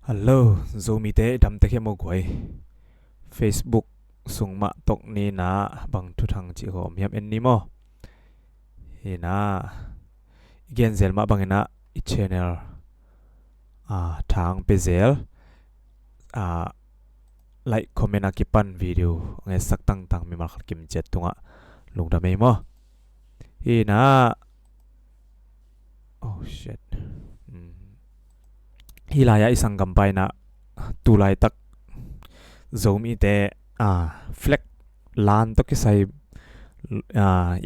ฮัลโหล ZOMI เตะดำเตะเข้มกวย Facebook ส่งมาตกนี้นะบางทุกทางจีโฮมยับเอ็นนี่มั้งเฮนะอีกเซลมาบางนะอีชแนลทางเปเซลไลค์คอมเมนต์กิปันวิดีโอเงี้ยสักตั้งมีมาขัดกิมเจ็ดตรงลงดำไม่มั้งเฮนะโอ้ shit ฮิลายาอิสังกัมไปนะตุลายตัก ZOMI เตะเฟล็กลานตกที่ใส่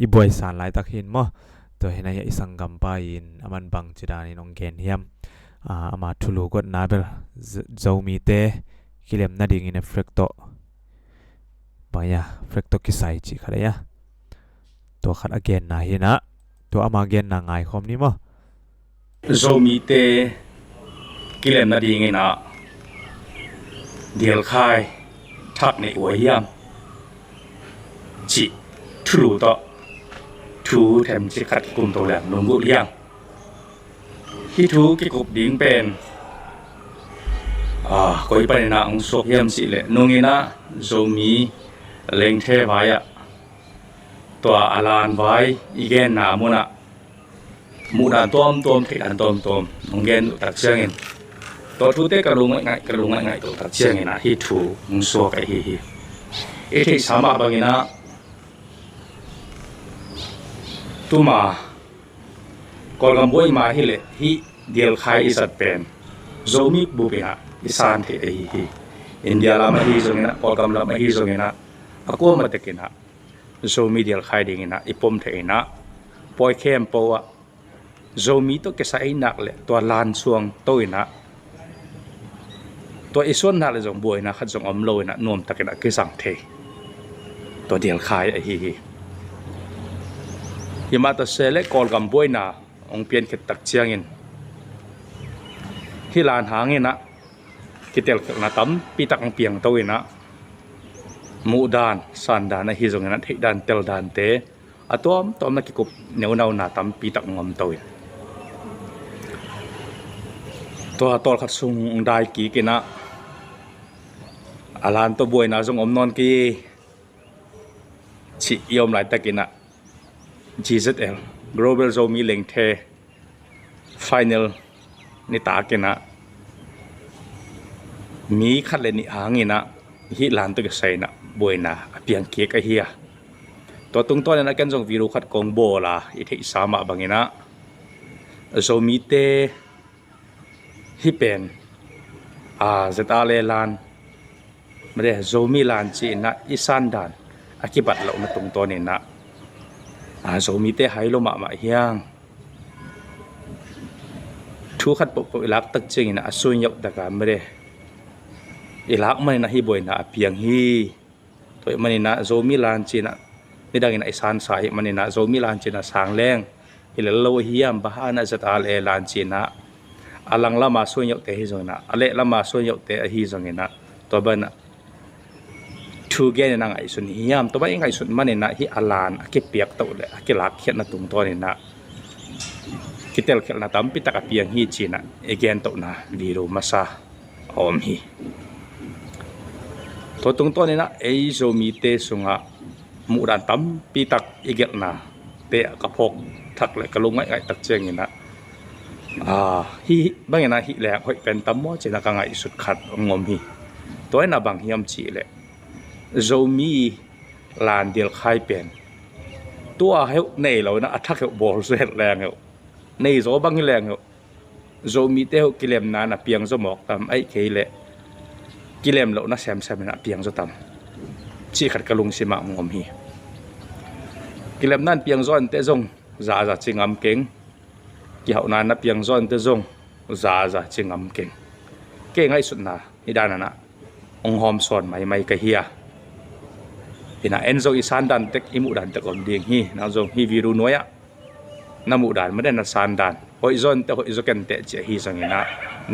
อีบอยสารลายตักหินมั้งตัวเห็นยาอิสังกัมไปอินอามันบังจุดานินองเกนเฮียมอามาทุลูกดนาเบล ZOMI เตะกิเลมนาดิ่งอินเฟล็กโตบางยาเฟล็กโตกิไซจิขะเลยะตัวขัดอเกนนาเห็นนะตัวอามาเกนนาไงคอมนี้มั้ง ZOMI เตกิเลนนาดีไงนะเดียลคายทักในอวยยามจิทุลุตอทูแถมจิขัดกุมตัวแหลมนงกุเลียงที่ทูกิกุบดิ้งเป็นก็อีไปนะองศกยามสิเลนงไงนะ ZOMI เล็งเทวายะตัวอาลานไว้อีเกนนามุนะมุดานต้มเทอันต้มนงเกนตักเชียงเงินตัวทุเตกระลุงง่ายตัวตัดเชียงนะที่ถูกมุสวกไอ้ฮีที่สามารถบางนะตัวมากอลกำบวยมาฮิเลที่เดียลคายอิสัตเป็น ZOMI บุปผาอิสานเทไอ้ฮีอินเดียลามาฮีส่งนะกอลกำลามาฮีส่งนะakuมาเตกินะ ZOMI เดียลคายดิ่งนะอิปมเทนะปอยเข้มปัว ZOMI ตัวkisaiนักเลยตัวลานสวงตัวนะตัวอีส่วนนั่นเลยจงบวยนะขัดจงอมลอยนะนวมตะกินะคือสังเทตัวเดียลขายไอ้ฮียามาตัวเซเล่กอลกับบวยนะองเปลี่ยนคิดตักเชียงอินที่ลานหางอินนะคิดเดียลนะตั้มปีตักองเปียงตัวอินนะมูดานสันดานไอ้ฮีจงนั้นที่ดานเตลดานเตอะตัวนักกิกุบเนื้อนาตั้มปีตักงอมตัวอินตัวขัดซุงได้กี่กินะอาลานตัวบวยนะจงอมนอนกี่ชิยอมหลายตะกินะ GZL Global ZOMI เล็งเท Final นี่ตากินะมีขัดเลนิหางอินะฮิลานตัวก็ใส่นะบวยนะเพียงเกียกไอเฮียตัวตรงตัวนั้นกันจงวิรุขัดกองโบล่ะอีที่สามะบางอินะ ZOMI เตฮิเป็นZA เลลานไม่ได้ ZOMI ลานจีนะอิสันดานอากิบัตเรามาตรงตัวนี่นะZOMI เตให้ลมมาเฮียงทุกขัดปกอิลักตักจริงนะสุญญ์ตะการไม่ได้อิลักมันนะฮิบวยนะเพียงฮีตัวมันนะ ZOMI ลานจีนะนี่ดังนะอิสันสายมันนะ ZOMI ลานจีนะสางแรงฮิเลโลเฮียมบ้านนะZA เลลานจีนะอาลังละมาส่วนยกเตะฮิจงนะอเลละมาส่วนยกเตะฮิจงนะตัวบ้านทูเกนนังไอสุนฮิยามตัวบ้านไอสุนมันนะฮิอาลานอกิเปียกตัวเลยอกิลักเขียนนะตรงตัวนี่นะกิเตลเขียนนะตั้มปิตะกับเปียงฮิจีนะเอเกนตัวนะวีรูมาซาออมฮิตัวตรงตัวนี่นะไอZOMIเตสุงะมุดานตั้มปิตะเอเกนนะเตะกระพกทักเลยกระลุงไอตักเจียงนี่นะฮิบางอย่างนะฮิแหลกหอยเป็นตั้มว่าจะนักงานสุดขัดงมฮิตัวนั้นบางฮิมจีเลย ZOMI ลานเดียลคายเป็นตัวเฮลในเรานะอัฐเฮลบอลเสียแรงเฮลในโซบางฮิแรงเฮล ZOMI เตลกิเลมนานะเปียงสมอกตามไอเคเลยกิเลมเรานะแซมนะเปียงสตามชีขัดกระลุงสิมางมฮิกิเลมนั่นเปียงซ้อนเตจงจ่าจิงอำเก่งกี่เขานานนับยังซ้อนเตจงจ่าจิงอำเก่งไอ้สุดนะนี่ด้านนั้นนะองหอมซ้อนไม่กะเฮียเห็นนะเอ็นโซอีสานดันเต็กอิมุดันเต็กอมเดียงฮีนะจงฮีวิรุน้อยน้ำมุดันไม่ได้นัสานดันหอยซ้อนแต่หอยซ้อนกันเตะเจฮีสังเงินะ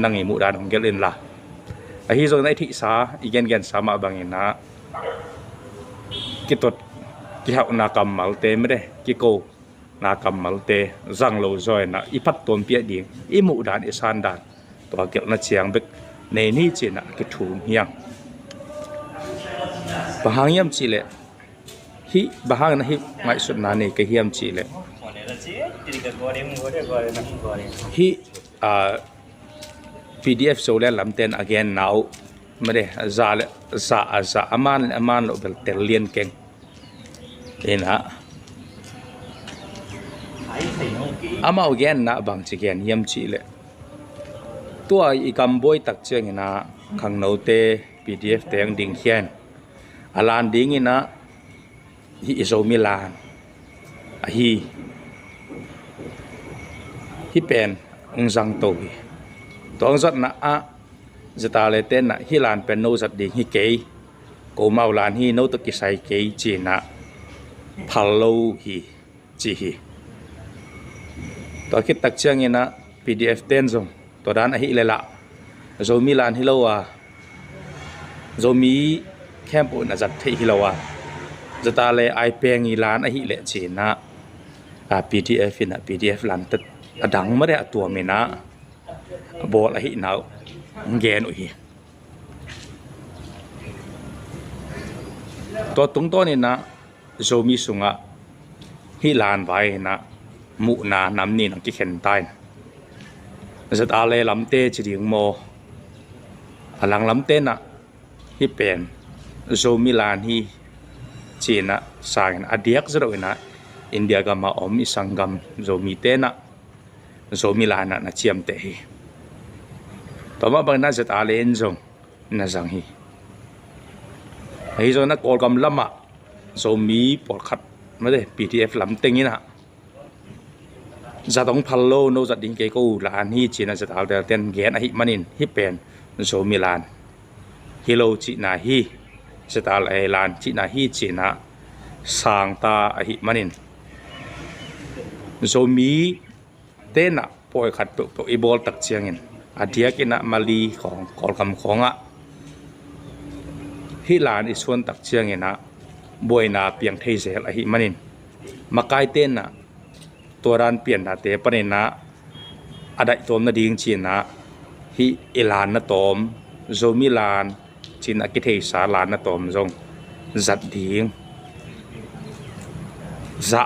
นั่งอิมุดันของเกลินละไอ้ฮีซ้อนไอ้ที่สาอีเกนสามาบางเงินะกิตดกี่เขานากรรมมาเตไม่ได้กี่โกนากรรมมาเตจังโลจอยนะอีพัดตัวเปียดิ่งอีมุดานอีสานดานตัวเกี่ยวนัดเชียงเบก ในนี่จีน่ะกิถูเฮียงบะหางยามจีเละฮิบะหางนะฮิไงสุดนานี่ก็เฮียมจีเละฮิPDF โซเลลำเต็น again now ไม่ได้ซาอามันเราเป็นเตลเลียนเก่งเห็นฮะอามา again นะบางที again เฮียมจีเละตัวอีกำบอยตักเชียงนะขังโนเต PDF เตียงดิ่งเขียนอาลานดิ่งนะฮิโซมิลานฮิเป็นองซังโตยตัวองซัดนะจะตาเลเต้นนะฮิลานเป็นโนซัดดิ่งฮิเกยโกมาลานฮิโนตกิไซเกยจีนะพัลโลฮิจีฮิตัวคิดตักเชียงนะ PDF เต้นซงตัวด้านฮิเลละโซมิลานฮิโลวาโซมีแคมปุนจัดที่ฮิโลวาจะตาเลไอเปงอีลานฮิเลจีนะ PDF นะ PDF ลันตัดดังไม่ได้ตัวเมนะบอกฮินาวเกนอุยตัวตรงตัวนี้นะโซมีสุงะฮิลานไว้นะมุนานำนี่นังกิเข็นตายจะตาเลลำเตจีดิงโมหลังลำเตนะฮิเป็นโซมิลานฮิจีนะสายอดียกจะรู้นะอินเดียก็มาอมอิสังกัมโซมีเตนะโซมิลานนะเชียมเตฮิต่อมาบางนั้นจะตาเลนซงนะสังฮิฮิโซนักออลกัมลำะโซมีปอดขัดไม่ได้ PDF ลำเต็งนี่นะจะต้องพัลโลโนจัดดิ้งเกกูลานฮิจีนะจะตาเลเต้นเกนอหิมันินฮิเป็นโซมิลานฮิโลจีนาฮีจะตาเลลานจีนาฮีจีนะสังตาอหิมันินโซมีเต้นปอยขัดตัวอีบอลตักเชียงเงินอาเดียกินะมาลีของกอลคำของฮิลานอิส่วนตักเชียงเงินบอยนาเปียงเทเซลอหิมันินมาไกเต้นตัวรันเปลี่ยนนาเตปนินะอดัยตัวนาดิ่งจีนะฮิอิลานนาตอมโซมิลานจีนะกิเทสาลานนาตอมจงจัดดิ่งza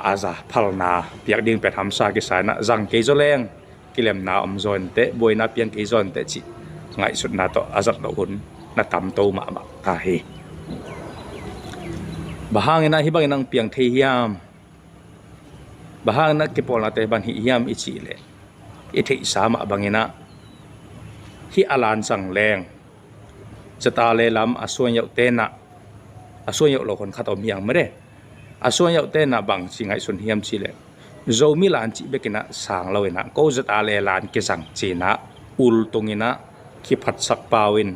phal na piak ding pe tham sa ki sai na zang ke zo leng kilem na zon te boi na piang ke zon te chi ngai sut na to azat do hun na tam to ma ta he bahang na hi bang nang piang the hiam bahang na ke pol na te ban hi hiam i chi le i the sa ma bangena hi alan sang leng chata le lam asuen yau te na asuen yau lo kon khatom hiang ma de asuen yau te na bang singai sun hiam chi le zomi lan chi bekina sang lawena ko zata le lan ke sang chi na ul tungina ki phat sak pawin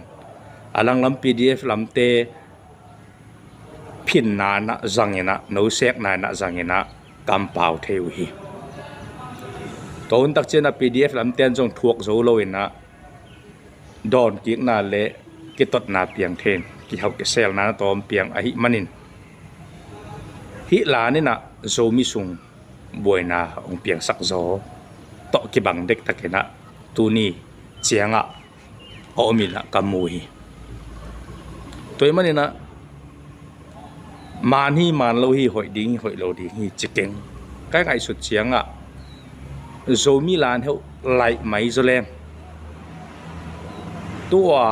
alang lam PDF lam te phin na na zangena no sek na zangena kam paw theu hi ton tak chena PDF lam ten jong thuak zo lawena don ki na le ki tot na piang then ki hau ke sel na tom piang a hi manin hi la ni na zomi sung boi na ong piang sak zo to ki bang dek takena tu ni chianga o mi na kamui toy mani na man hi man lo hi hoi ding hoi lo ding hi chikeng kai ngai sut chianga zomi lan heu lai mai zo leng tua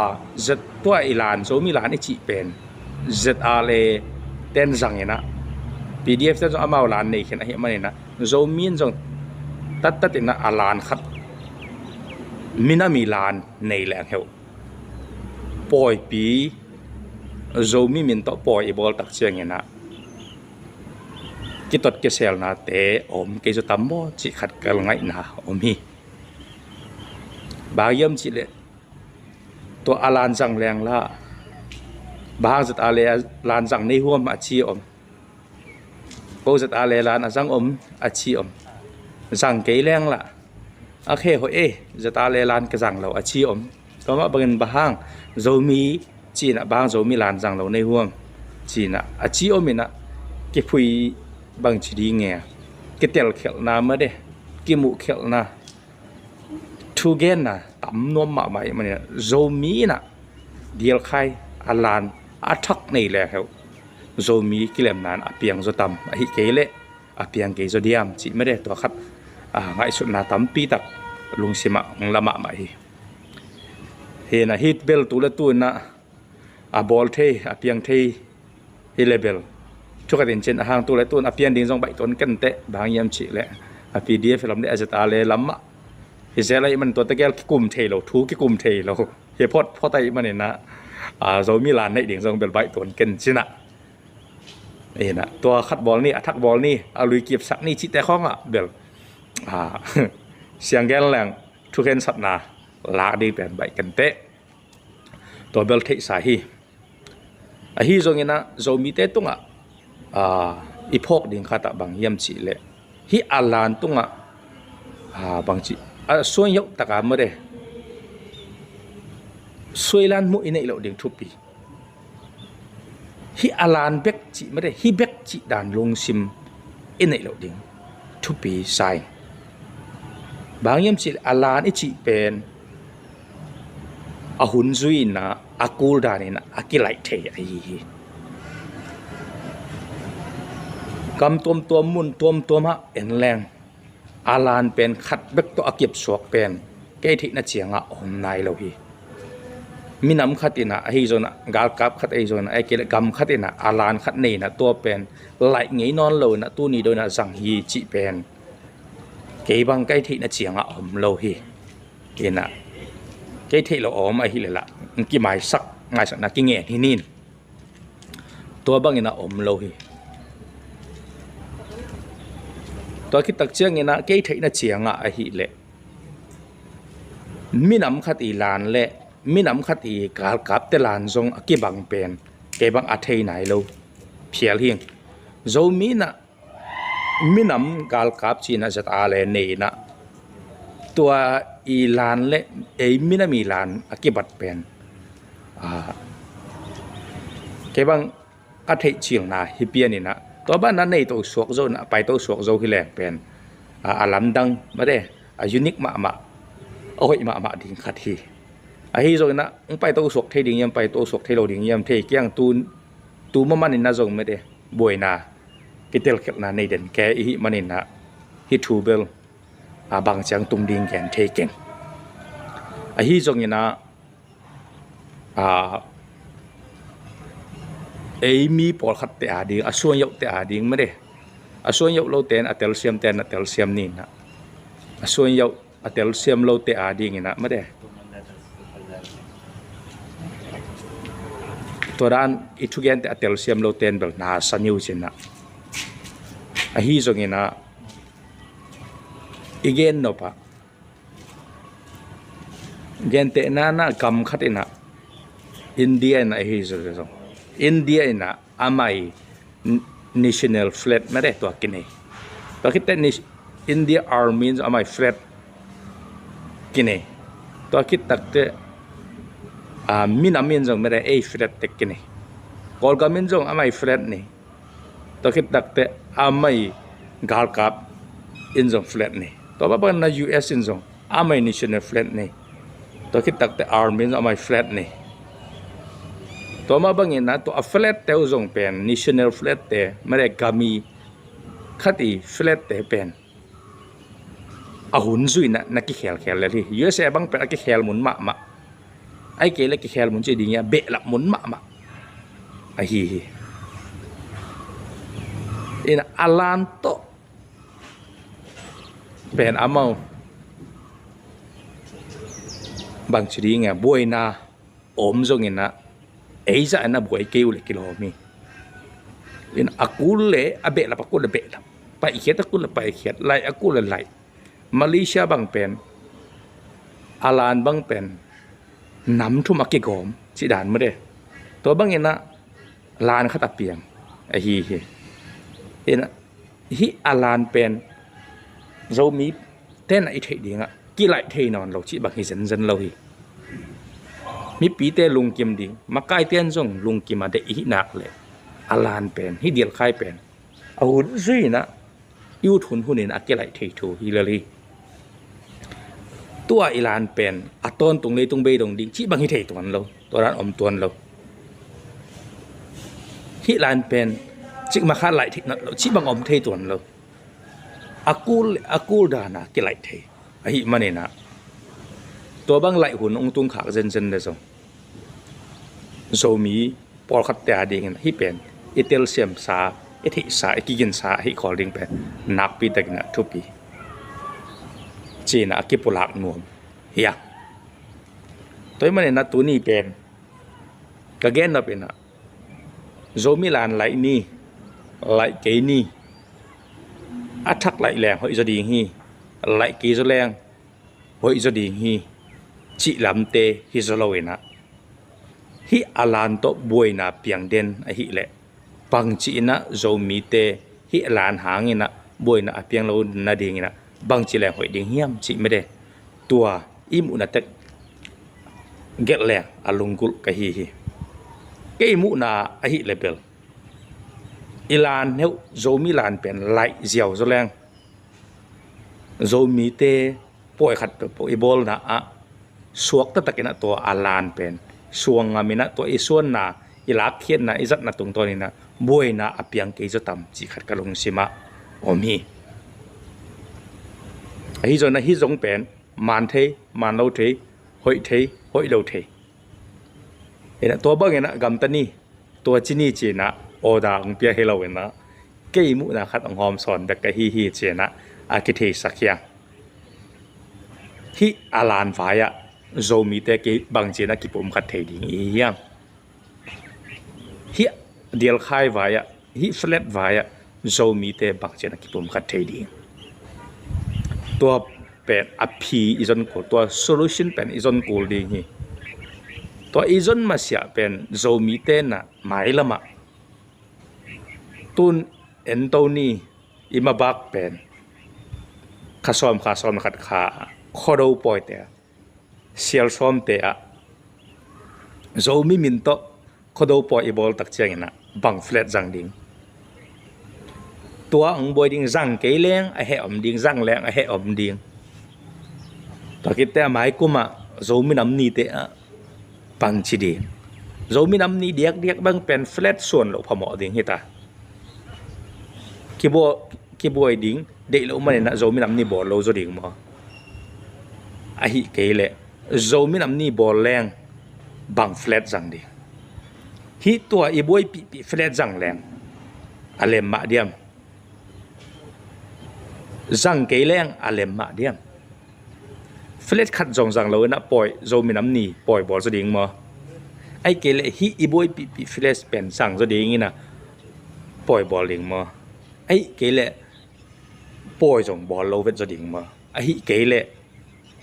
zet tua ilan zomi lan i chi pen zet ale ten zang ena PDF จะเอามาลานในเขียนอะไรมาเนี่ยนะโซมีนจงตัดนะอาลานขัดมินามีลานในแหล่งเหวปอยปีโซมีมินต่อปอยบอลตักเชียงเงี้ยนะกิตดเกษลนะเตะอมเกจะตั้มบ่จิขัดกันไงนะอมฮีบางยามจิเลตัวอาลานจังแรงละบางจุดอาเลลานจังในหัวมาชีอมcô giật à lê là răng ôm à chi ôm răng cái leng là à khe hỏi ê giật à lê lan cái răng lẩu à chi ôm có mà bằng bahang zomi chỉ là bahang zomi lan răng lẩu này huông chỉ là à chi ôm mình á cái phui bằng chỉ đi nghe cái tel kẹo na mới đây cái mũ kẹo na ทูเกนนะตั้มนวมมาใหม่มันเนี่ยZOMIนะเดียลใครอัลลานอัทักในแหละเขาZOMIกิเลมนานอเปียงโจตัมฮิเกเลอเปียงเกโจเดียมจิไม่ได้ตัวขัดไงสุดนาตั้มปีตักลุงสิมะงละมะใหม่เฮนะฮิตเบลตัวละตัวนะบอลเทอเปียงเทฮิเลเบลทุกคนเช่นห่างตัวละตัวอเปียงดิ้งจงใบต้นกันเตะบางยามจิเลยพีดีเอฟลำเนี่ยอาจจะตาเลยลำมะเฮ้ยอะไรมันตัวตะแกรงกุมเทเราทุกกุมเทเราเฮ้ยพอไตมันเนี่ยนะZOMIลานในดิ้งจงเป็นใบต้นกันใช่นะเอ็นะตัวคัดบอลนี่อัทักบอลนี่เอาลุยเก็บสักนี่ชิแต่ข้องอ่ะเบลเสียงแกนแรงทุกเห็นสัตว์นาลากดีเป็นใบกันเตะตัวเบลเทสาฮีฮีตรงนี้นะZOMIเตะตรงอ่ะอีพกดิ้งขัดบางยามจิเลยฮีอัลลานตรงอ่ะบางจิส่วนยกตะการมาเด้ส่วนลานมุอินเอลดิ้งทุบปีฮิอาลานเบกจิไม่ได้ฮิเบกจิด่านลงซิมอินเอลดิ้งทุบปีไซบางยามจิอาลานอิจิเป็นอาหุนซุยนะอากูลดานี่นะอากิไลเทไอคำตัวมุนตัวมะเอ็นแรงอาลานเป็นขัดเบกตัวอาเก็บสวกเป็นแก่ที่น่าเจียงอ่ะอมนายเราฮีมีน้ำขัดอินะไอโซนะกาลกับขัดไอโซนะไอเกลกำขัดอินะอาลานขัดนี่นะตัวเป็นไหลเงี้ยนอนเรานะตัวนี้โดยนะสังฮีจิเป็นเกี่ยบังแก่ที่น่าเจียงอ่ะอมเราฮีเห็นนะแก่ที่เราอมไอฮีเลยละกี่หมายสักนะกี่เงี้ยที่นี่ตัวบังอินะอมเราฮีตัวคิดตักเชียงนี่นะเกยไทยน่ะเชียงอ่ะไอหิเละมีน้ำขัดอีลานเละมีน้ำขัดอีกาลกับแต่ลานทรงกี่บังเป็นเกยบังอัฐยไหนเราเพียรเฮียงZOMIนะมีน้ำกาลกับจีน่ะจะตาเลนี่นะตัวอีลานเละมีน้ำอีลานกี่บัดเป็นเกยบังอัฐยเชียงนะฮิเปียนี่นะตัวบ้านนั้นในตัวสวกโซนไปตัวสวกโซที่แหลกเป็นลัมดังมาได้ยูนิคมาโอ้ยมาดิ่งขัดทีไอ้โซนนะไปตัวสวกเทดิ่งยังไปตัวสวกเทโลดิ่งยังเทเกี่ยงตูมันนี่น่าจงไม่ได้บ่อยนะกิเตลเกนาในเด่นแกอีมันนี่นะฮิทูเบลบางจังตุงดิ่งแกนเทเก่งไอ้โซนนี่นะมีปอลขัดเตะดิ่งส่วนยกเตะดิ่งไม่ได้ส่วนยกเราเตนเตลเซียมนี่นะส่วนยกเตลเซียมเราเตะดิ่งนะไม่ได้ตัวด้านอิทุกอย่างเตลเซียมเราเตนแบบน่าสนิวจินนะฮีจงนี่นะอีกเงินโนปะเงินเตนะกำขัดนะอินเดียนะฮีจงอินเดียนะอามัย national flag ไม่ได้ตัวกินเองตัวคิดแต่อินเดีย army อามัย flag กินเองตัวคิดตักเตมีน้ำมินจงไม่ได้flag แต่กินเองกอลกามินจงอามัย flag นี่ตัวคิดตักเตอามัยกาลกับอินจง flag นี่ตัวบ้านนะ US อินจงอามัย national flag นี่ตัวคิดตักเต army อามัย flag นี่ตัวมาบังเงินนะตัวฟลตเตอจงเป็น national flat เตไม่ได้กามีขัดอี flat เตเป็นหุ่นซุยนะนักขี้เขลเลยที่ USA บังเป็นนักขี้เขลหมุนมาไอ้เกล็ดขี้เขลหมุนจะดีเงี้ยเบะละหมุนมาไอ้ฮีอินอาลันโตเป็นอามาบางชนิดเงี้ยบวยนาอมจงเงินนะจะอันนั้นบวยเกี่ยวเลยกิโลมีอินอากูเลยอาเบะละปะกูละเบะละไปอีกเขียดอากูละไปอีกเขียดไล่อากูละไล่มาเลเซียบางเป็นอาลานบางเป็นน้ำทุ่มอากิโกมสิดานไม่ได้ตัวบางเงินนะลานขัดเปียงไอ้ฮีอินฮิอาลานเป็นZOMIเต้นไอ้เทดิ่งอ่ะกี่ไล่เทนอนเราชิบางฮิเซนเราฮีมีปีเตลุงกิมดิ่งมาใกล้เตียนส่งลุงกิมมาได้อีหนักเลยอาลานเป็นฮิเดียลไข่เป็นเอาหุ่นซุยนะยูทุนหุ่นนี่นะกี่ไล่เททูฮิเลลีต ตัวอีลานเป็นอัตต้นตรงเลยตรงเบยตรงดิ่งชี้บางฮิเทตัวนั้นเราตัวนั้นอมตัวเราฮิลานเป็นจิกมาคาไหลที่นั่นเราชี้บางอมเทตัวนั้นเราaku dah na kilai the ahi manena to bang lai hun ong tung khak zen zen de so zomi por khat ta ding hi pen itel siam sa ethi sa ekigin sa hi calling pen nak pi tak na thupi china akipulak nuam ya toy manena tu ni pen ka gen na pen zomi lan lai ni lai ke ni attack lại làng hội gia đình hi lại ký cho làng hội gia đình hi chị làm tê hi cho lâu na hi alan to buổi na piang den a hi lệ bằng chị na zomi tê hi alan hàng na buổi na piang lâu na đình na bằng chị làng hội đình hiam chị mới đây tua im na tek get làng alungul cái hi cái mu na a hi lệ bel ilan nếu zomi lan pen lại diều cho leng zomi te poi khat po ibol na a suak ta takina to alan pen suang amina to isuan na ilak khiet na izat na tung to ni na boi na apiang ke jotam chi khat kalung sima omi hi zo na hi zong pen man lo the hoi lo the ena to bang ena gam tani to chini chi na oda ang pia hello na ke mu na khat ang hom son bek ka hi che na a ki the sakya hi alan vaya zomi te ke bang che na ki pom khat the ding i yang hi dial khai vaya hi flat vaya zomi te bang che na ki pom khat the ding to pen a phi izon ko to solution pen izon ko ding hi to izon ma sia pen zomi te na mai lama tun entoni imabak pen khasom khat kha khodo poite sial som te a zomi min to khodo po ibol tak cheng na bang flat jang ding tua ang boy ding jang ke leng a he om ding jang leng a he om ding takite mai kuma zomi nam ni te a pang chi ding zomi nam ni diak bang pen flat suon lo phamo ding hita kibo ding de lo man na zomi nam ni bol lo zo ding mo a hi ke le zomi nam ni bol leng bang flat jang ding hi tua i boy pi flat jang leng alem ma diam jang ke leng alem ma diam flat khat jong jang lo na poi zomi nam ni poi bol zo ding mo ai ke le hi i boy pi flat pen sang zo ding ina poi bol ding mo ai ke le poi jong bol lo vet zo ding mo ai ke le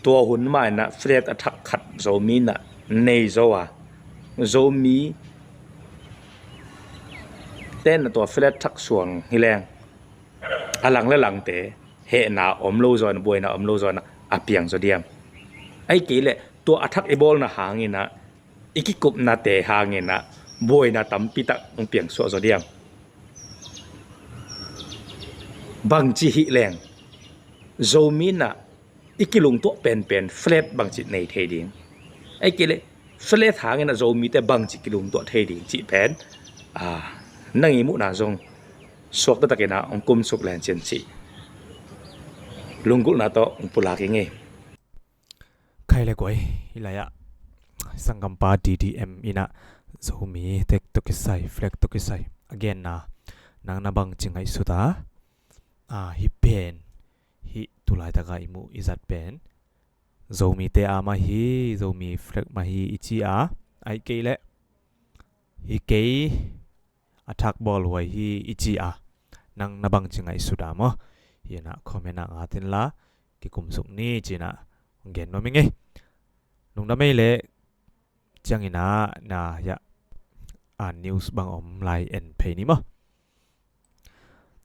tua hun mai na flat attack khat zomi na nei zo a zomi ten na tua flat thak suang hileng alang le lang te he na om lo zon boy na om lo zon apiang zo diam ai ke le tua attack e bol na hangina ikikup na te hangina boy na tampi tak ong piang so zo diam bang chi hi leng zomi na ikilung to pen flat bang chi nei the ding ai ke le flat hangina zomi te bang chi kilung to the ding chi pen nang imu na zong sok ta takena ong kum suk lan chen chi lungkul na to ong pula ke nge khai le koi hilaya sangampa ddm ina zomi tek to kisai flex to kisai again na nang na bang chingai suda hi pen hi tulai taka imu izat pen zomi te ama hi zomi flex ma hi ichi a ai ke le hi ke attack ball hoi hi ichi a nang nabang chingai suda mo hina comment nga tin la ki kum suk ni china gen no minge nung na mai le changina na ya news bang om lai en phe ni mo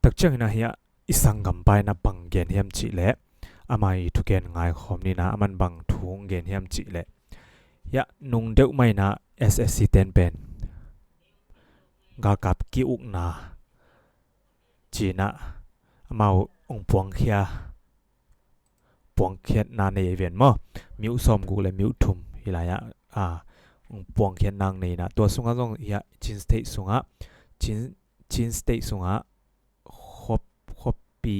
tak changina ya isang gampai na bang gen hiam chi le amai thu gen ngai khom ni na aman bang thung gen hiam chi le ya nung deu mai na ssc 10 pen ga kap ki uk na china mau ong puang khia ปวงเขียนนาในเวียนมั้งมิวซอมกูเลยมิวทุมฮิลายะปวงเขียนนางในนะตัวสุงะตรงยาจินสเตทสุงะจินสเตทสุงะคบปี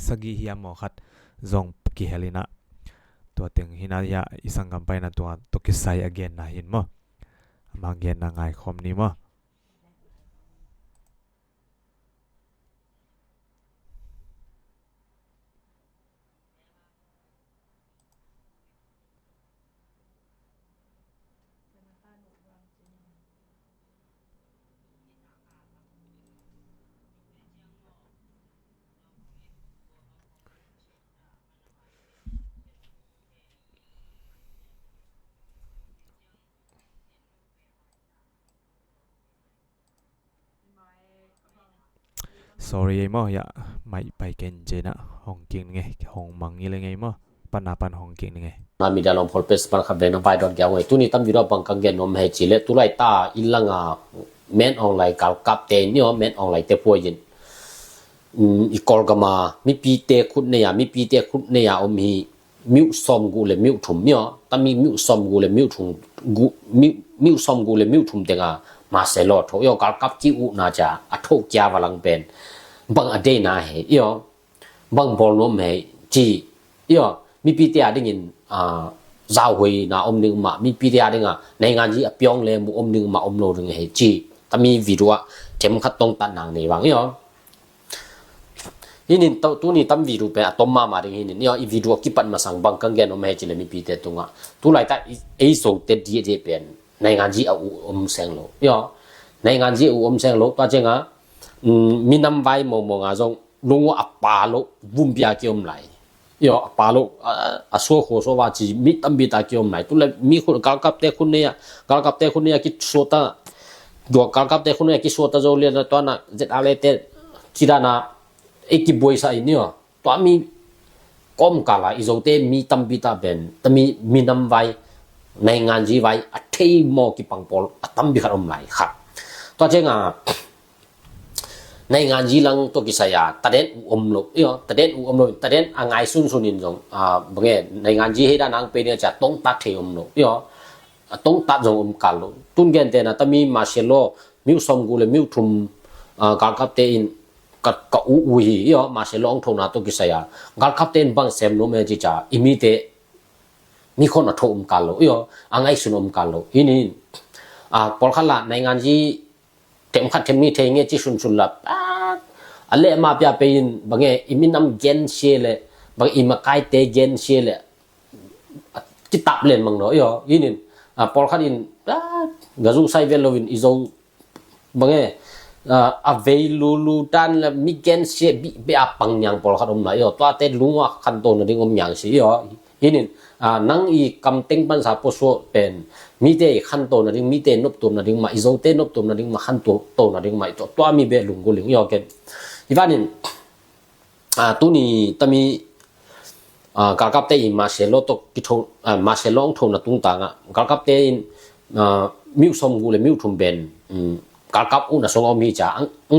สกีฮิยามอคัดจงกิเฮลินะตัวตึงหินายะอิสังกัมไปนะตัวกิไซอเกนนะหินมั้งมาเกนนางไงคอมนี้มั้งsorry มั้งยะไม่ไปเกนเจนะห้องกินไงห้องมังนี่เลยไงมั้งปันนาปันห้องกินไงนามีดาลองพอลเปสปันขับเดินไปดอนแก้วไงตุนี่ตั้มวิโรบังกังเกนนมเฮจิเลตุไลตาอิลังอาเมนออนไลน์กับเตนเนี่ยเมนออนไลน์เตปวยยินอีกอลกามามีปีเตคุดเนี่ยมีปีเตคุดเนี่ยอมีมิวซอมกูเลยมิวถุมเนี่ยตั้มมีมิวซอมกูเลยมิวถุมกูมิวซอมกูเลยมิวถุมเต็งอามาเซลอทโยกับจิอุน่าจะอัทโกยาวลังเป็นบังอเดน่าเฮยบังบอลนมเฮจีมีปีเตได้ยินเจ้าหวยน่ะนึงมามีปีเตได้ไงในงานจีเปียงเลยมุนึงมาโลนึงเฮจีแต่มีวิดีโอเทมขัดตรงตัดหนังในวังนี่ตัวนี้ตั้มวิดีโอเป็นอัตมามาเรื่องนี้อีวิดีโอคิดปันมาสั่งบังกังเกนนมเฮจิเลยมีปีเตตรงตัวไรแต่ไอ้ส่งเต็ดดีเจเป็นในงานจีเอาเซงโลในงานจีเอาเซงโลตัวเจ้ามีน้ำใบมองอ่ะจงลุงว่าปาโลวุ่นเปียเกี่ยวไหลปาโลสัวหัวสัวว่าจีมีตั้มบีตาเกี่ยวไหลตัวเลยมีคนกาลกับเตคุณเนี่ยคิดสัวตาดูกาลกับเตคุณเนี่ยคิดสัวตาโจเลียนตัวน่ะเจ็ดอะไรเตจีดานะไอ้กิบวยใส่เนี่ยตัวมีก้มกาลอีโจเตมีตั้มบีตาเป็นแต่มีน้ำใบในงานจีไว้อัดเทมอกิปังปอลตั้มบีขัดไหลครับตัวเจ้าในงานจีลังตัวกิสายาตัดเด่นโลตัดเด่นโลตัดเด่นอ่างไงซุนนินจงบางอย่างในงานจีให้ด้านนังเป็นเนี่ยจะต้องตัดเทโลต้องตัดจงกาลโลตุนเกนเตนะแต่มีมาเชลโลมิวซอมกูเลยมิวทุมกาลกับเตอินกับอุยมาเชลโลองทงนาตัวกิสายากาลกับเตนบางเซมโลเมจิจ่าอิมิเตมีคนอัทมกาลโลอ่างไงซุนกาลโลอินี่พอลขันละในงานจีเต็มขัดเต็มนี่เทงเงี้ยจีซุนละอะไรมาเปียเป็นบางอย่างอิมินำเกนเชลบางอิมาไกเตเกนเชลจิตตับเล่นมังเนาะยินินพอลขัดินกระจุใส่เวลวินอิโซบางอย่างเวลูตันละมีเกนเชเบียปังยังพอลขัดมาตัวเตลุงว่าขันโตนดิ่งยังสิยินินนังอีกำเต็งปันสาปโซเป็นมีเตขันโตนดิ่งมีเตนบตัวดิ่งมาอิโซเตนบตัวดิ่งมาขันโตนดิ่งมาตัวมีเบลุงกุลิงเกนอีบ้านินตัวนี้ตมีการกับเตอินมาเชลโลตกิโตมาเชลโลงทงนะตุงต่างการกับเตอินมิวซอมกูเลยมิวทุมเบนการกับอุณสงเอามีจ่า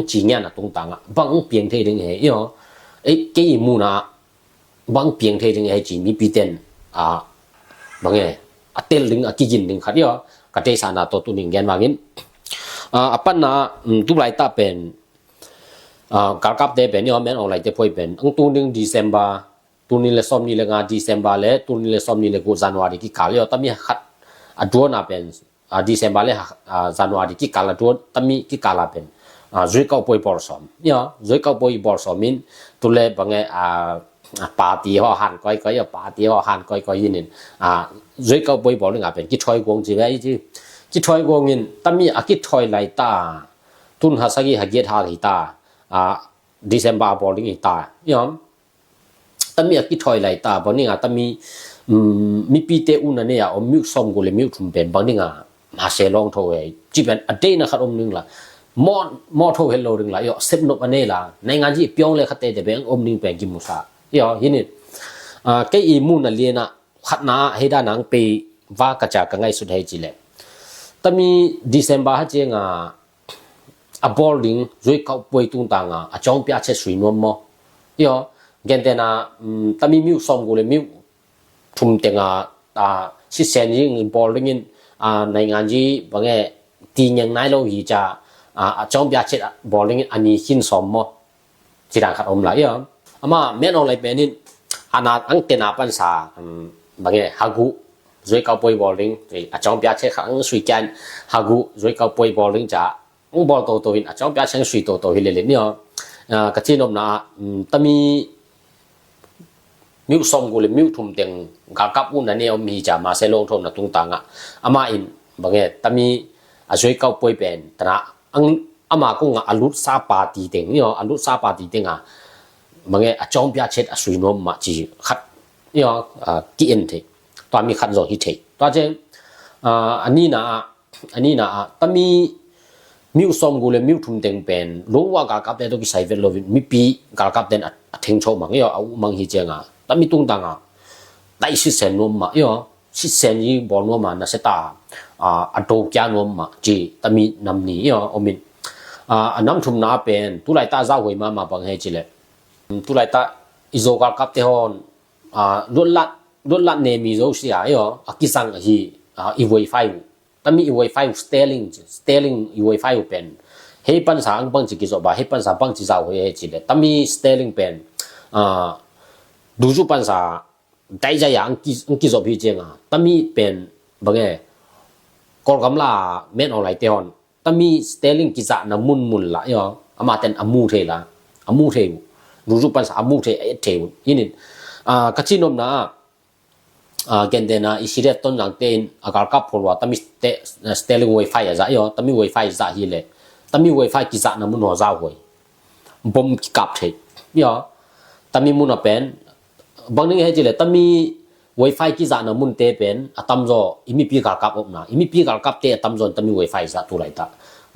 จีเงี้ยนะตุงต่างบางเพียงเทดึงเหี้ยไอ้เกี่ยมูนะบางเพียงเทดึงเหี้ยจีมีปีเต็นบางเงี้ยเตลดึงกิจินดึงขัดกระเตสานาตัวนึงแกนว่างินปันนะตุไลตาเป็นการกับเตเป็นเนี่ยแม่นออนไลน์จะพูดเป็นตัวนึงเดือนบาตัวนี้เลยซ้อมนี่เลยงานเดือนบาเลยตัวนี้เลยซ้อมนี่เลยกูจันวารีกี่ขาเลยแต่มีขัดดวนเป็นเดือนบาเลยจันวารีกี่ขาละดวนแต่มีกี่ขาละเป็นจุดเก้าป่วยบอลซ้อมเนี่ยจุดเก้าป่วยบอลซ้อมมินตัวเลยบางไงปาร์ตี้เขาหันก้อยปาร์ตี้เขาหันก้อยยินจุดเก้าป่วยบอลเนี่ยเป็นกี่ถอยกงจีไว้จีกี่ถอยกงยินแต่มีกี่ถอยไหลตาทุนหาสักกี่หาเกียรติหากี่ตาเดือนบาบอลนี่ตายแต่มีกี่ถอยไหลตาบอลนี่แต่มีปีเตอุนนั่นเนี่ยมิวซอมกูเลยมิวทุมเป็นบอลนี่มาเชลองโถยจีเป็นอดีตนะครับนึงละมอโถเฮลโลนึงละเซฟนกอันนี้ละในงานที่เปียงเลยขัดเตะเป็นนึงเป็นกิมุสายินแกอีมูนนั่นเลียนะขัดน้าให้ด้านนังไปว่ากระจากง่ายสุดให้จีเลยแต่มีเดือนบาฮะเจงบอลลิงจุดเข้าไปตุงต่างจ้องพิอาเชสวยนวลมั้ย gen te na tami miu som gu le miu thum tenga si sen ring bol ring in nai ngan ji bange ti nyang nai lo hi cha chong bia chet bol ring ani hin som mo chi dang khat om la ya ama men on lai pe nin ana ang te na pan sa bange hagu rồi cao bồi bowling thì trong bia chế kháng suy can hagu rồi cao bồi bowling cha ông ball tổ tổ trong bia chế suy tổ tổ hi lên nhớ cái chi nom na tami miu som gu le miu thum teng ga kap un na ne om hi cha ma se long thom na tung tanga ama in bange tami rồi cao bồi pen tana ang ama ko nga alut sa pa ti teng nhớ alut sa pa ti teng bange trong bia chế suy nom ma chi khat nhớ ki en thếตัวมีขัดโจฮิตเทตัวเจอันนี้นะแต่มีอุสมกูเลยมีทุนเต็งเป็นรู้ว่ากากับเดตัวกิใส่เวลโลวินมีปีกากับเดนทิ้งโชว์มังเอามังฮิเจงแต่มีตุงตังได้สิเซนนวมสิเซนยี่บอลนวมนะเสตาอโตแกนวมจีแต่มีนำนี้อมินน้ำทุนน้าเป็นตุไลตาเจ้าหวยมาบังเฮจิเลยตุไลตาอิโซกากับเตฮอนรุ่นละเนมีโรเซียกิสังฮีอีไวไฟแต่มีอีไวไฟสเตลลิงอีไวไฟเป็นเฮปันสาบังจิกิจบ่าเฮปันสาบังจิเจ้าเฮจิเลยแต่มีสเตลลิงเป็นดูจูปันสาได้ใจอย่างกิจพิจารณาแต่มีเป็นบางอย่างกอลกำลาเม็ดอะไรเตียนแต่มีสเตลลิงกิจน้ำมุนละอามาเต็นอามูเทละอามูเทดูจูปันสาอามูเทเทวยินิกัจจินมนะกันเดนะอิสิเรตต้นหลังเต็นอากาศกับพลว่าแต่มีสเตลลิงไวไฟจะแต่มีไวไฟจะฮีเลยแต่มีไวไฟกิจน้ำมุนหัวเจ้าหวยบอมกับเทแต่มีมุนเป็นบางนึงเฮจิเลยแต่มีไวไฟกิจน้ำมุนเตเป็นตั้มโจอิมีปีกากับอบนะอิมีปีกากับเตตั้มโจแต่มีไวไฟจะตัวไรตา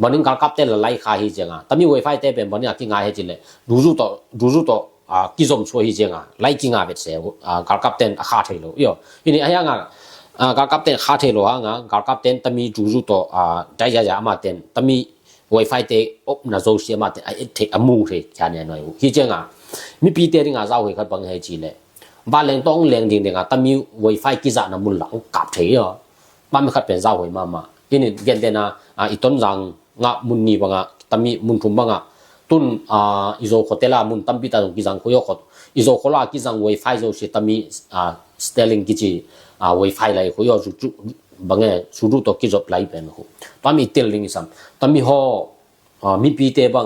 บางนึงกากับเตละไล่ขาฮีเจงแต่มีไวไฟเตเป็นบางนึงกี่งานเฮจิเลยดูรูต่อกิจมช่วยฮีเจงไล่กี่งานเป็นเสียกากับเตนขาเทโลทีนี้ไอ้ยังกากับเตนขาเทโลกากับเตนแต่มีดูรูต่อใจจะมาเตนแต่มีไวไฟเตอบนะโจเสียมาเตนไอ้เทอมูเทแค่นี้หน่อยฮีเจงมีปีเตริงาเจ้าหวยขัดบางเฮจิเลยบ้านแรงต้องแรงจริงๆแต่มีไวไฟกิจน้ำมุนหลังกับเทียบ้านไม่ขัดเป็นเจ้าหวยมาทีนี้เกินเดนะอีต้นรังงะมุนนี่บังแต่มีมุนทุ่มบังตุนอิโซโคเตล่ามุนตั้มพิตาตรงกิจังคุยขดอิโซโคลากิจังไวไฟโจเสียแต่มีสเตลลิงกิจิไวไฟไหลคุยจุบังสุรุตกิจบไหลเป็นหูตอนมีเตลลิงซ้ำตอนมีห่อมีปีเตบัง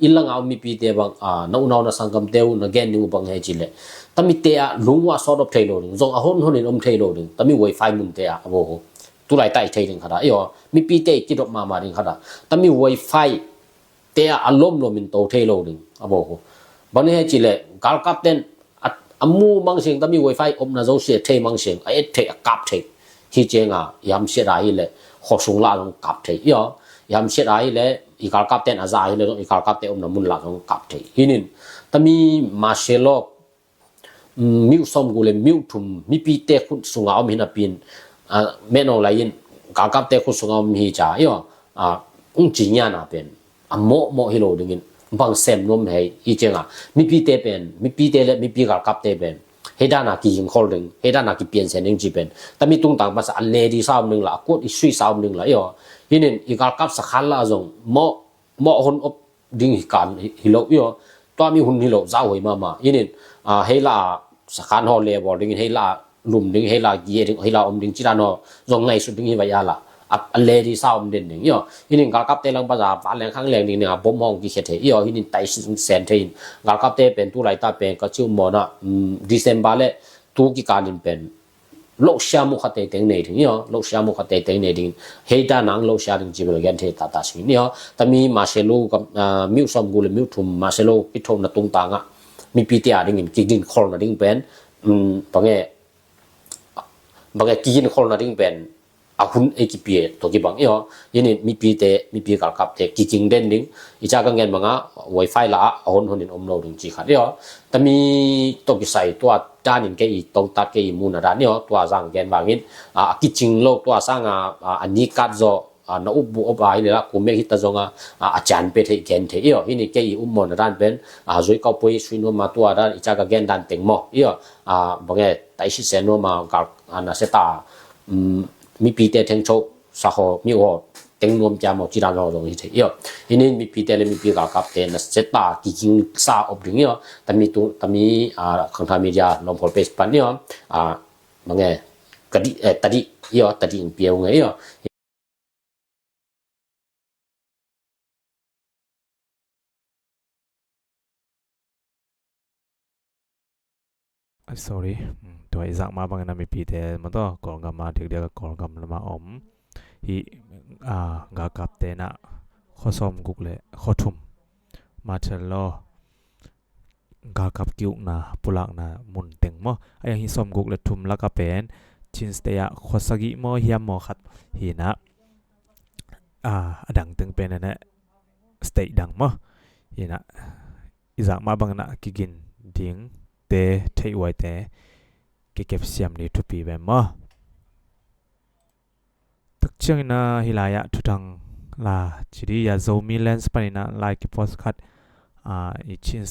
อิลังเอามีปีเตบังน้องๆนะสังคมเตวนะแกนิวบังเฮจิเลแต่มีเตะลุงว่าสอดอบเทโลดึงจงอาหนนี่อมเทโลดึงแต่มีไวไฟมุนเตะโอ้โหตุไลใต้เทดึงขนาดมีปีเตะกิจบมาดึงขนาดแต่มีไวไฟเตะอารมณ์โนมินโตเทโลดึงโอ้โหบังเฮจิเลกาลกับเต้นอามูมังเสียงแต่มีไวไฟอมนะโจเสียเทมังเสียงไอ้เทะกับเทฮิเจงยามเสียได้เลยขอสูงลาลงกับเทยามเสียได้เลยอีกาลกับเต้นอาซาฮิเลยอีกาลกับเต้นอมนะมุนลาลงกับเทฮินินแต่มีมาเชโลมิวสมกูเลยมิวทุมมีปีเตะคุณสุงเอามีนาปินเมนอลายินกากับเตะคุณสุงเอามีจ่าจีเนียนาเป็นโมฮิโลดึงบางเซมนมให้อีเจงมีปีเตะเป็นมีปีเตะและมีปีกากับเตะเป็นเฮดานากิยิงคอลดึงเฮดานากิเปลี่ยนเส้นดึงจีเป็นแต่มีตุงต่างภาษาเลดีสาวนึงละกดอีซุยสาวนึงละฮินินอีกากับสักขันละจงโมหนอบดึงการฮิโลตัวมีหุ่นฮิโลจ้าหวยมาฮินินเฮลาสักขันฮอลเลบอลดึงเฮลาลุมดึงเฮลาเกียดึงเฮลาอมดึงจีรานอจงไงสุดดึงฮิวายาละเลดีสาวดึงดึงฮินินกากับเตลังภาษาฟ้าแรงข้างแรงดึงเนี่ยบ่มองกิเขตฮินินไตเซนเทนกากับเตเป็นตุไลตาเป็นก็ชิวมอนะดิเซมบาเลตุกิการลินเป็นโลกชามุขเตติงเนถึงโลกชามุขเตติงเนถึงเฮดานังโลกชาดึงจีบลกันเทตาตาสิแต่มีมาเชโลกับมิวซอมกูเลมิวทุมมาเชโลพิทมนะตุงตางมีปีเตียดึงกินคอลนะดึงเป็นบางแง่กินคอลนะดึงเป็นอาหุ่นเอกิเปียตัวกี่บางยันมีปีเตมีปีกากับเตกินเด่นดึงอีจากังเงินบางไวไฟละอาหุ่นหุ่นอมโนดึงจีขัดแต่มีตัวกิใส่ตัวด้านนี้แกอีตรงตัดแกอีมูนด้านนี้ตัวสร้างแกนบางนี้กิจริงโลกตัวสร้างอันนี้กัดโจ na ubu obai le la ku me hita zonga a chan pe the gen the yo ini ke i mon ran ben zoi ka poi suino ma tu ada icha ka gen dan teng mo yo bange tai si se no ma ga ana se ta mi pi te theng cho sa ho mi ho teng nom ja mo chi ran lo dong hi the yo ini mi pi te le mi pi ga kap te na se ta ki king sa ob ding yo ta mi khang tha mi ja lom phol pe pan yo bange tadi yo tadi in piau ngai yo sorry ตัวไอ้สักมาบางนามีปีแต่มันต้องกองกำมาถึงเดียวกับกองกำมาฮีกากับเตนะข้อสอมกุกเลยข้อทุ่มมาเชลโลกากับกิวนะปุลักนะมุนเต็งมั้งไอ้ฮีสอมกุกเลยทุ่มแล้วก็เป็นชินสเตียข้อสกิมั้งเฮียมมั้งขัดฮีนะดังตึงเป็นนั่นแหละสเตย์ดังมั้งฮีนะอีสักมาบางนากิกินดิ้งเตะเทไว้เตะเก็บเสียมนี่ทุปีแบบมั้งตักเชียงนะฮิลายะทุดังลาจีดียาโซมีเลนส์ปนินะไลค์พอสคัดอีชิน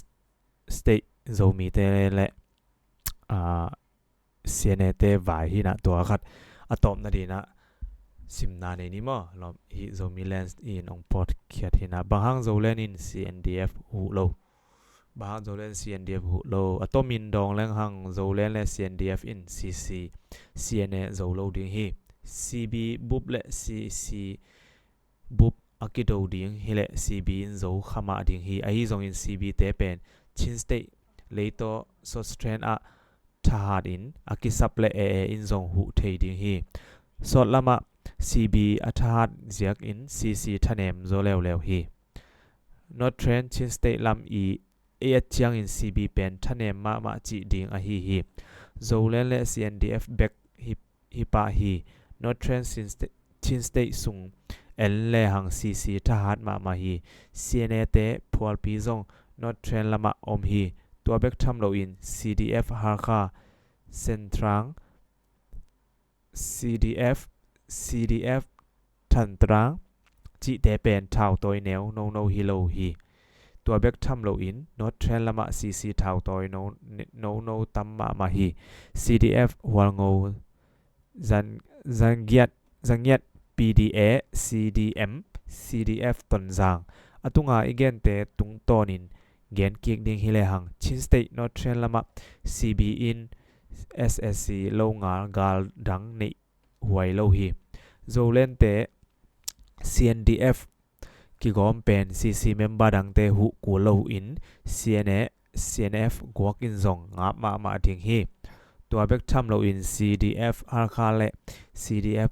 สเตย์โซมีเตะและเซียนเตะวายฮินะตัวคัดอะตอมนาดีนะซิมนาในนี้มั้งเราฮิโซมีเลนส์อินองพอดเขียนฮินะบางครั้งโซเลนอิน CNDF หูโลบางโซเลน CNDF หูโลอะตอมินดองแรงหังโซเลนและ CNDF in CC CNA โซโลดิ้งฮี CB บุบและ CC บุบอากิโดดิ้งฮีและ CB อินโซขมาดิ้งฮีไอฮีซงอิน CB เตเป็นชินสเตย์เลยต่อโซสเทรนอะทหารอินอากิซับและAA อินซงหูเทดิ้งฮีสอดละมา CB อัทหารเจียกอิน CC ทะเนมโซเลวฮีนอตเทรนชินสเตย์ลำอีเอเจียงอิน CB เป็นทะเนมมาจีดิ้งอะฮีโซเลนและ CNDF เบกฮิปาฮีนอตเทรนชินสเตย์ซุงเอลเลหัง CC ทหารมาฮี CNA เตพวลปีซงนอตเทรนละมาอมฮีตัวเบกทำโลอิน CDF ฮาร์คาเซนทรัง CDF ทันตรังจีเตเป็นเท่าตัวแนวโนฮิโลฮีตัวเบกทำโลอินนอตเทรนละมา CC เท่าตัวโนตัมมาฮี CDF หัวงูจังเกียด PDA CDM CDF ตนจางอตุงอีเกนเตตุงตอนินเกนเกียกดิ้งฮิเลหังชินสเตย์นอตเทรนละมา CB in SSC โลงากาลดังในหวยโลฮีโซเลนเต CNDF กิกอมเป็น CC เมมเบอร์ดังเตหุกูโลอิน CNF กวกอินซงงับมาดิ้งฮีตัวเบกทำโลอิน CDF อาร์คาเล CDF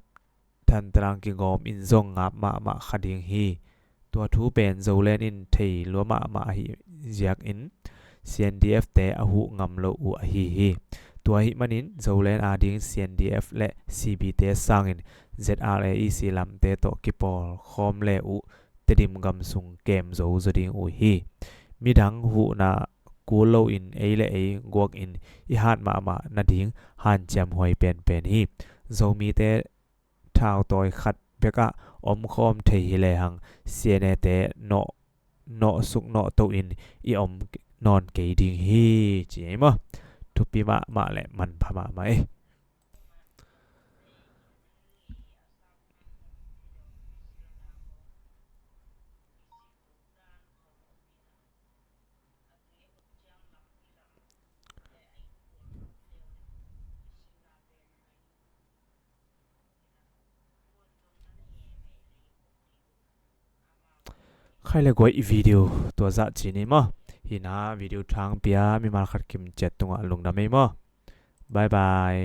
ทันตรังกิกอมอินซงงับมาขัดดิ้งฮีตัวทูเป็นโซเลนอินเทลัวมาฮีเจียกอิน CNDF เตอหุงำโลอุฮีตัวฮิมันินโซเลนอาดิ้ง CNDF และ CB เตสังอิน ZRAEC ลำเตโตกิปอลคอมเลอุเตดิมกำสุงเกมโซดิ้งอุฮีมีดังหุนากูโลอินและกวกอินอีฮาดมานาดิ้งฮันจำหวยเป็นฮีโซมีเตท้าวตอยขัดเบกะอมคอมเทฮิเลหังเซียเนเตโนสุกโนโตอินอีอมนอนเกดิ้งฮีจีมั้ยทุปีมาแหละมันพม่าไหมใครเลยกว่าอีวิดีโอตัวจัดจีนี่มั้ยฮินาวิดีโอทางเปียมีมาขัดกิมเจ็ดตรงอ่ะลงดำไม่มั้ยบาย